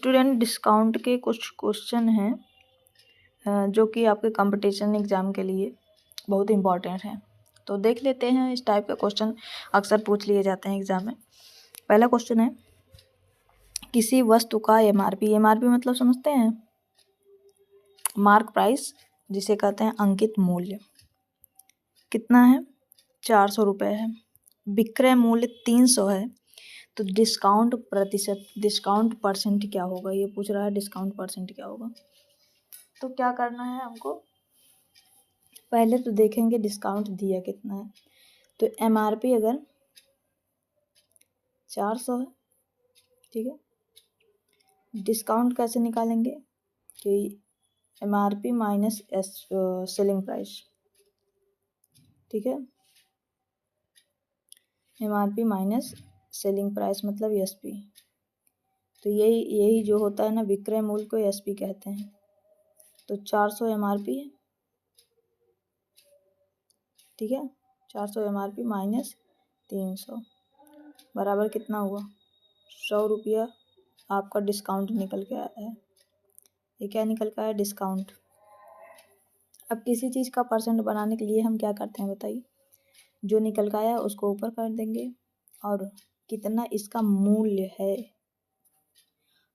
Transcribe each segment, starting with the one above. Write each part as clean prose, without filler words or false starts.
Student discount के कुछ question हैं जो कि आपके कंपटीशन एग्ज़ाम के लिए बहुत इम्पॉर्टेंट हैं। तो देख लेते हैं, इस टाइप का क्वेश्चन अक्सर पूछ लिए जाते हैं एग्ज़ाम में। पहला क्वेश्चन है, किसी वस्तु का एमआरपी मतलब समझते हैं, मार्क प्राइस, जिसे कहते हैं अंकित मूल्य, कितना है? 400 रुपये है। विक्रय मूल्य 300 है, तो डिस्काउंट परसेंट क्या होगा? ये पूछ रहा है डिस्काउंट परसेंट क्या होगा। तो क्या करना है हमको, पहले तो देखेंगे डिस्काउंट दिया कितना है। तो एमआरपी अगर 400 है, ठीक है, डिस्काउंट कैसे निकालेंगे कि एमआरपी माइनस सेलिंग प्राइस, ठीक है, एमआरपी माइनस सेलिंग प्राइस मतलब एसपी। तो यही जो होता है ना, विक्रय मूल्य को एसपी कहते हैं। तो 400 एमआरपी है, ठीक है, 400 एमआरपी माइनस 300 बराबर कितना हुआ? 100 रुपया आपका डिस्काउंट निकल के आया है। ये क्या निकल के आया? डिस्काउंट। अब किसी चीज़ का परसेंट बनाने के लिए हम क्या करते हैं बताइए? जो निकल के आया उसको ऊपर कर देंगे और कितना इसका मूल्य है,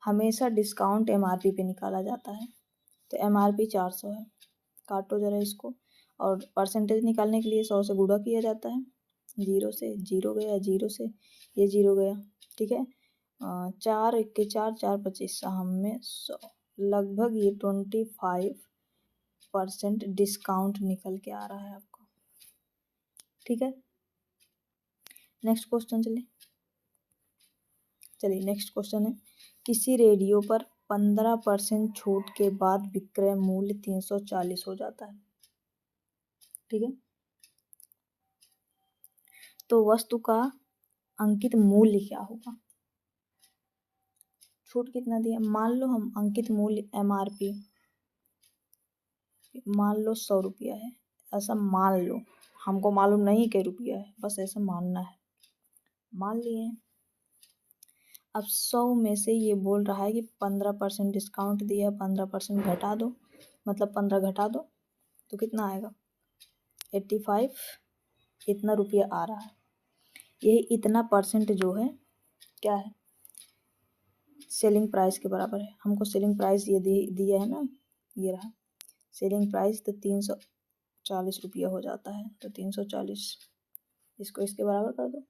हमेशा डिस्काउंट एमआरपी पे निकाला जाता है। तो एमआरपी 400 है, काटो ज़रा इसको, और परसेंटेज निकालने के लिए 100 से गुणा किया जाता है, 0 से 0 गया, 0 से ये 0 गया, ठीक है। 4 1 4 4 25 में 100, लगभग ये 25% डिस्काउंट निकल के आ रहा है आपको, ठीक है। नेक्स्ट क्वेश्चन चलिए नेक्स्ट क्वेश्चन है, किसी रेडियो पर 15% छूट के बाद विक्रय मूल्य 340 हो जाता है, ठीक है। तो वस्तु का अंकित मूल्य क्या होगा? छूट कितना दिया? मान लो हम अंकित मूल्य एमआरपी मान लो 100 रुपया है, ऐसा मान लो, हमको मालूम नहीं कि रुपया है, बस ऐसा मानना है, मान लिए हैं। अब 100 में से ये बोल रहा है कि 15% डिस्काउंट दिया है, 15% घटा दो, मतलब 15 घटा दो तो कितना आएगा? 85, इतना रुपया आ रहा है। यही इतना परसेंट जो है क्या है? सेलिंग प्राइस के बराबर है। हमको सेलिंग प्राइस ये दिया है ना, ये रहा सेलिंग प्राइस, तो 340 रुपया हो जाता है। तो 340 इसको इसके बराबर कर दो।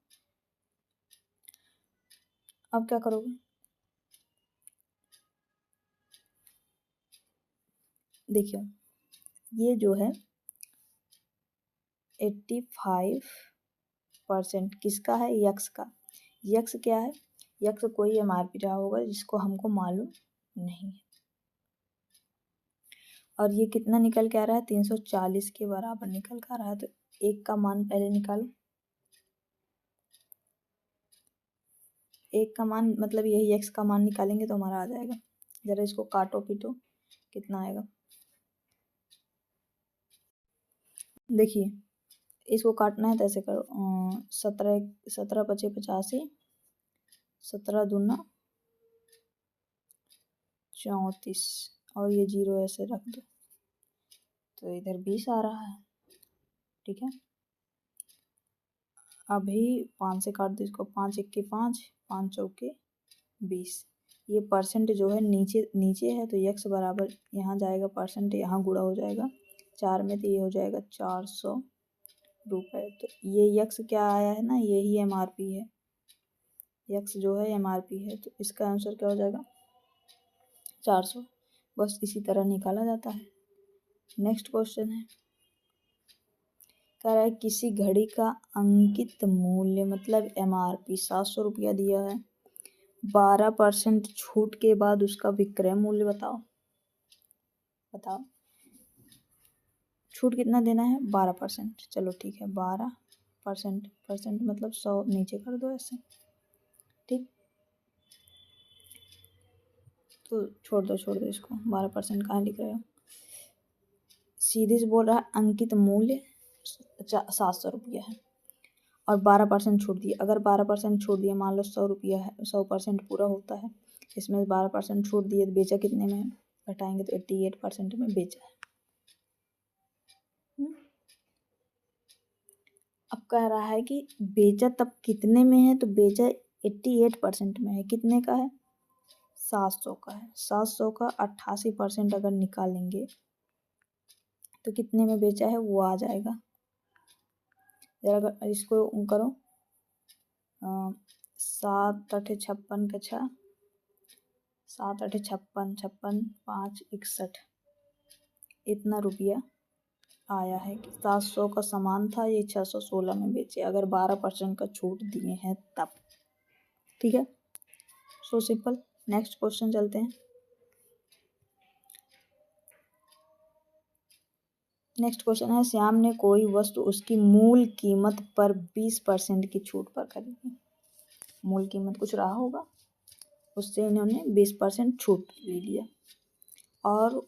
अब क्या करोगे? देखिए, ये जो है 85% किसका है? यक्स का। यक्स क्या है? यक्स कोई एमआरपी रहा होगा जिसको हमको मालूम नहीं है, और ये कितना निकल के आ रहा है? 340 के बराबर निकल के आ रहा है। तो एक का मान पहले निकालो, एक का मान मतलब यही एक्स का मान निकालेंगे तो हमारा आ जाएगा। जरा इसको काटो पीटो, कितना आएगा देखिए। इसको काटना है तो ऐसे करो, 17 पचे 85, 17 दूना 34, और ये 0 ऐसे रख दो, तो इधर 20 आ रहा है, ठीक है। अभी 5 से काट दो इसको, 5 1 5, 5 चौके 20। ये परसेंट जो है नीचे है, तो यक्स बराबर यहाँ जाएगा, परसेंट यहाँ गुणा हो जाएगा 4 में, तो ये हो जाएगा 400 रुपये। तो ये यक्स क्या आया है ना, यही एमआरपी है, यक्स जो है एमआरपी है। तो इसका आंसर क्या हो जाएगा? 400। बस इसी तरह निकाला जाता है। नेक्स्ट क्वेश्चन है, कह रहा है किसी घड़ी का अंकित मूल्य मतलब एमआरपी 700 रुपया दिया है, 12% छूट के बाद उसका विक्रय मूल्य बताओ। छूट कितना देना है? 12%। चलो ठीक है, 12% मतलब 100 नीचे कर दो ऐसे, ठीक। तो छोड़ दो इसको, 12% कहाँ लिख रहे हो? सीधे से बोल रहा है अंकित मूल्य 700 रुपया है और 12% छूट दिया। अगर 12% छूट दिया, मान लो 100 रुपया है, 100% पूरा होता है इसमें 12% छूट दी है तो बेचा कितने में, घटाएंगे तो 88% में बेचा है। अब कह रहा है कि बेचा तब कितने में है, तो बेचा 88% में है। कितने का है, 700 का है। 700 का 88% अगर निकालेंगे तो कितने में बेचा है वो आ जाएगा। जरा इसको करो, 7 8 56 का 6, 7 8 56, 56 5 61, इतना रुपया आया है कि 700 का सामान था, ये 616 में बेचे, अगर 12% का छूट दिए हैं तब। ठीक है, सो सिंपल। नेक्स्ट क्वेश्चन चलते हैं। नेक्स्ट क्वेश्चन है, श्याम ने कोई वस्तु उसकी मूल कीमत पर 20% की छूट पर खरीदी। मूल कीमत कुछ रहा होगा, उससे इन्होंने 20% छूट ले लिया और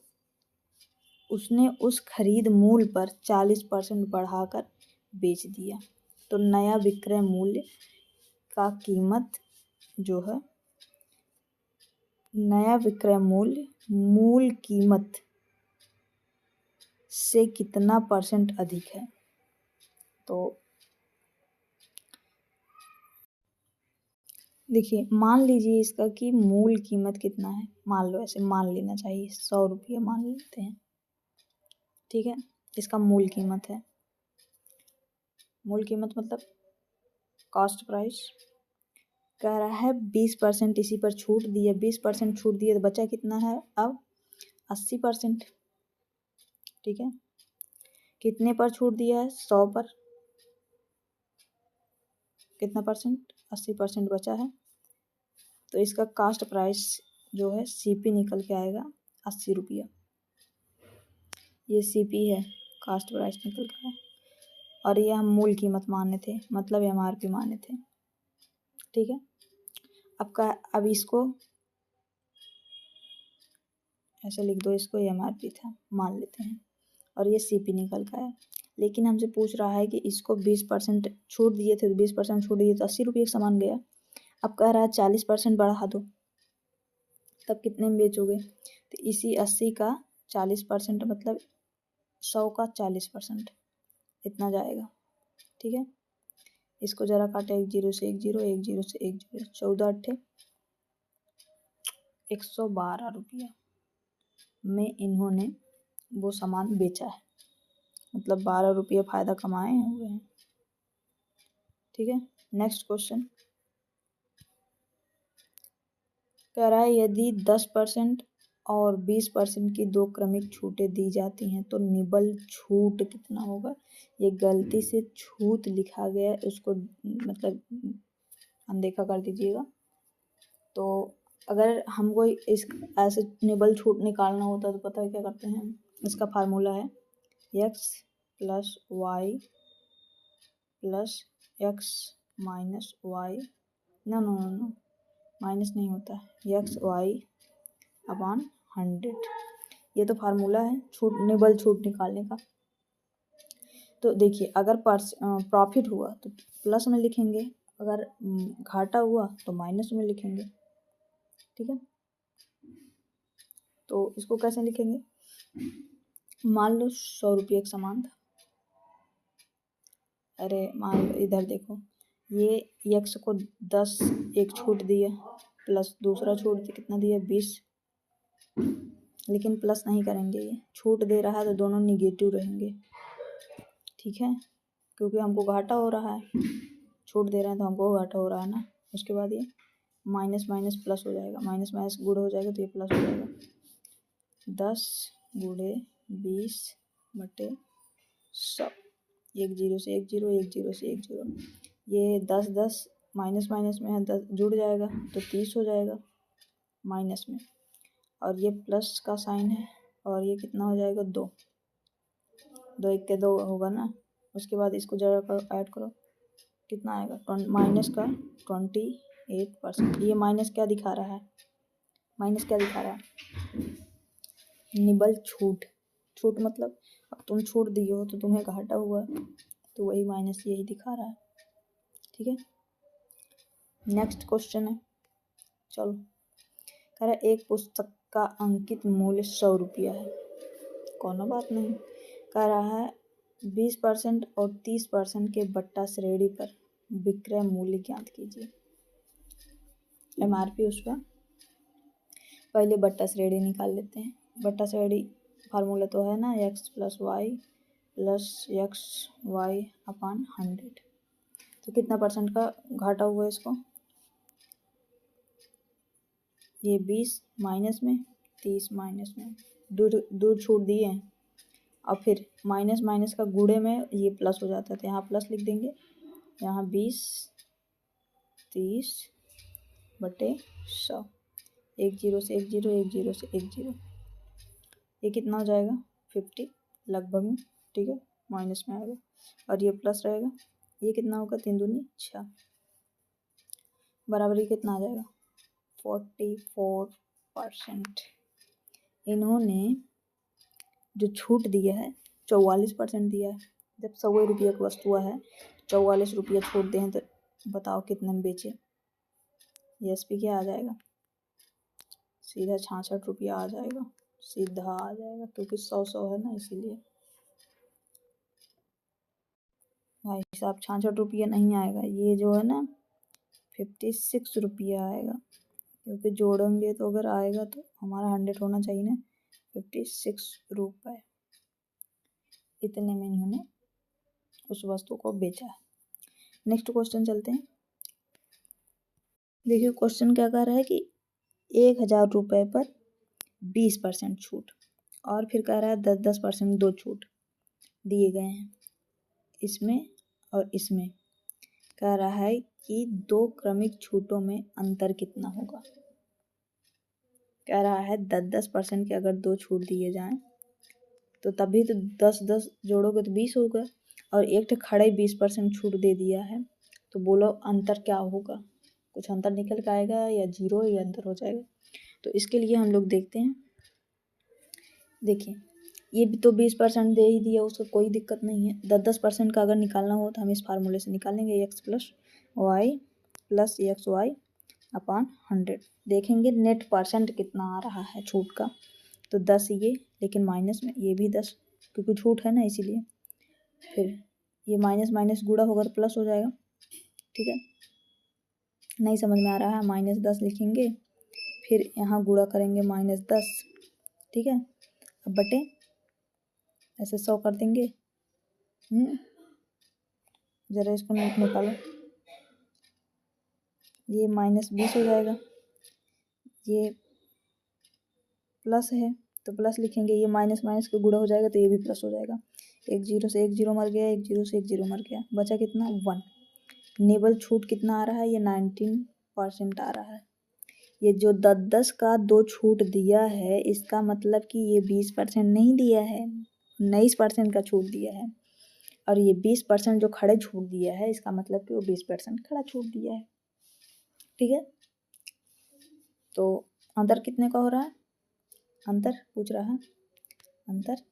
उसने उस खरीद मूल्य पर 40% बढ़ाकर बेच दिया। तो नया विक्रय मूल्य का कीमत जो है, नया विक्रय मूल्य मूल कीमत से कितना % अधिक है। तो देखिए, मान लीजिए इसका कि मूल कीमत कितना है, मान लो ऐसे मान लेना चाहिए 100 रुपये मान लेते हैं। ठीक है, इसका मूल कीमत है, मूल कीमत मतलब कॉस्ट प्राइस। कह रहा है 20% इसी पर छूट दी है, 20% छूट दी है तो बचा कितना है अब 80%। ठीक है, कितने पर छूट दिया है, 100 पर, कितना %, 80% बचा है। तो इसका कास्ट प्राइस जो है CP निकल के आएगा 80 रुपया। ये CP है, कास्ट प्राइस निकल के आया, और ये हम मूल कीमत माने थे, मतलब MRP माने थे। ठीक है, अब इसको ऐसे लिख दो, इसको MRP था मान लेते हैं, और ये CP निकल का है। लेकिन हमसे पूछ रहा है कि इसको 20% छूट दिए थे, तो 20% छूट दिए तो 80 रुपये का सामान गया। अब कह रहा है 40% बढ़ा दो, तब कितने में बेचोगे, तो इसी 80 का 40% मतलब 100 का 40%, इतना जाएगा। ठीक है, इसको जरा काटे, 1 0 से 1 0, 1 0 से 1 0, 14 8 112 रुपया में इन्होंने वो सामान बेचा है, मतलब 12 रुपये फ़ायदा कमाए हुए हैं। ठीक है, नेक्स्ट क्वेश्चन कह रहा है, यदि 10% और 20% की 2 क्रमिक छूटें दी जाती हैं तो निबल छूट कितना होगा। ये गलती से छूट लिखा गया, उसको मतलब अनदेखा कर दीजिएगा। तो अगर हमको इस ऐसे निबल छूट निकालना होता तो पता है क्या करते हैं, इसका फार्मूला है x + y + x - y, no minus नहीं होता है, xy/100। ये तो फार्मूला है छूट, निबल छूट निकालने का। तो देखिए, अगर प्रॉफिट हुआ तो प्लस में लिखेंगे, अगर घाटा हुआ तो माइनस में लिखेंगे। ठीक है, तो इसको कैसे लिखेंगे, मान लो 100 रुपये का सामान था, अरे मान लो इधर देखो, ये x को 10 एक छूट दिया, प्लस दूसरा छूट कितना दिया 20, लेकिन प्लस नहीं करेंगे, ये छूट दे रहा है तो दोनों निगेटिव रहेंगे। ठीक है, क्योंकि हमको घाटा हो रहा है, छूट दे रहे हैं तो हमको घाटा हो रहा है ना। उसके बाद ये माइनस माइनस प्लस हो जाएगा, माइनस माइनस गुण हो जाएगा तो ये प्लस हो जाएगा। 10 × 20/100, 1 0 से 1 0, 1 0 से 1 0, ये 10 10 माइनस माइनस में है, 10 जुड़ जाएगा तो 30 हो जाएगा माइनस में, और ये प्लस का साइन है, और ये कितना हो जाएगा 2 2 1 के 2 होगा ना। उसके बाद इसको जरा करो, ऐड करो, कितना आएगा, माइनस का 28%। ये माइनस क्या दिखा रहा है, माइनस क्या दिखा रहा है, निबल छूट। छूट मतलब अब तुम छूट दिए हो तो तुम्हें घाटा हुआ, तो वही माइनस यही दिखा रहा है। ठीक है, नेक्स्ट क्वेश्चन है, चलो कह रहा एक पुस्तक का अंकित मूल्य 100 रुपया है, कोनो बात नहीं। कह रहा है 20% और 30% के बट्टा श्रेणी पर विक्रय मूल्य ज्ञात कीजिए। MRP उस पर पहले बट्टा श्रेणी निकाल लेते हैं। बट्टा श्रेणी फार्मूला तो है ना x + y + xy अपान 100। तो कितना परसेंट का घाटा हुआ इसको, ये 20 माइनस में 30 माइनस में दूर छूट दिए हैं, और फिर माइनस माइनस का गुणे में ये प्लस हो जाता है, तो यहाँ प्लस लिख देंगे। यहाँ 20 30 बटे 100, 1 0 से 1 0 1 0 से 1 0, ये कितना हो जाएगा 50 लगभग में, ठीक है, माइनस में आएगा और ये प्लस रहेगा। ये कितना होगा 3 दूनी 6, बराबर ये कितना आ जाएगा 44%। इन्होंने जो छूट दिया है 44% दिया है। जब 100 रुपये की वस्तु है 44 रुपये छूट दें तो बताओ कितने में बेचे। SP क्या आ जाएगा, सीधा 66 रुपया आ जाएगा, सीधा आ जाएगा, क्योंकि 100 है ना, इसीलिए। भाई साहब 66 रुपया नहीं आएगा, ये जो है ना 56 रुपया आएगा, क्योंकि जोड़ेंगे तो अगर आएगा तो हमारा 100 होना चाहिए ना। 56 रुपये इतने में इन्होंने उस वस्तु को बेचा है। नेक्स्ट क्वेश्चन चलते हैं। देखिए क्वेश्चन क्या कह रहा है कि 1000 रुपये पर 20% छूट, और फिर कह रहा है 10% दो छूट दिए गए हैं, इसमें और इसमें। कह रहा है कि दो क्रमिक छूटों में अंतर कितना होगा। कह रहा है 10% के अगर दो छूट दिए जाएं तो तभी तो 10 जोड़ोगे तो 20 होगा, और एक तो खड़े 20% छूट दे दिया है, तो बोलो अंतर क्या होगा। कुछ अंतर निकल के आएगा या जीरो या अंतर हो जाएगा। तो इसके लिए हम लोग देखते हैं। देखिए ये भी तो 20% दे ही दिया, उसको कोई दिक्कत नहीं है। 10% का अगर निकालना हो तो हम इस फार्मूले से निकालेंगे, x + y + xy अपान 100। देखेंगे नेट परसेंट कितना आ रहा है छूट का, तो 10 ये, लेकिन माइनस में ये भी 10, क्योंकि छूट है ना इसीलिए। फिर ये माइनस माइनस गुणा होगा तो प्लस हो जाएगा, ठीक है। नहीं समझ में आ रहा है, -10 लिखेंगे, फिर यहाँ गुणा करेंगे -10, ठीक है। अब बटे ऐसे 100 कर देंगे। ज़रा इसको निकालो, ये -20 हो जाएगा, ये प्लस है तो प्लस लिखेंगे, ये माइनस माइनस का गुणा हो जाएगा तो ये भी प्लस हो जाएगा। 1 0 से 1 0 मर गया, 1 0 से 1 0 मर गया, बचा कितना 1। नेबल छूट कितना आ रहा है, ये 19% आ रहा है। ये जो 10 का दो छूट दिया है, इसका मतलब कि ये 20% नहीं दिया है, 19% का छूट दिया है। और ये 20% जो खड़े छूट दिया है, इसका मतलब कि वो 20% खड़ा छूट दिया है, ठीक है। तो अंतर कितने का हो रहा है, अंतर पूछ रहा है, अंतर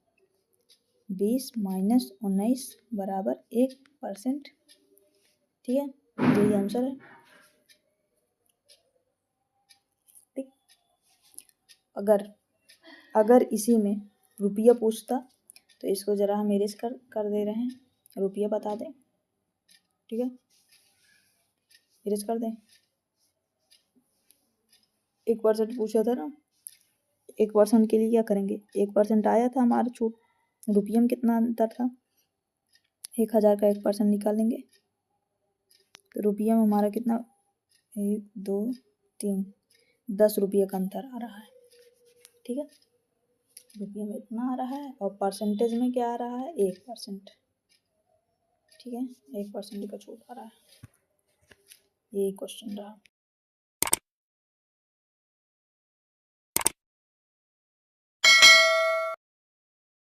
20 - 19 बराबर 1%, ठीक है। यही आंसर है, ठीक। अगर इसी में रुपया पूछता तो इसको ज़रा हम इरेज कर दे रहे हैं, रुपया बता दें, ठीक है, इरेज कर दें। 1% पूछा था ना, 1% के लिए क्या करेंगे, 1% आया था हमारा छूट, रुपये में कितना अंतर था, 1000 का 1% निकालेंगे तो रुपये में हमारा कितना, 1 2 3 10 रुपये का अंतर आ रहा है, ठीक है। रुपये में इतना आ रहा है और परसेंटेज में क्या आ रहा है 1%, ठीक है, 1% का छूट आ रहा है। यही क्वेश्चन रहा।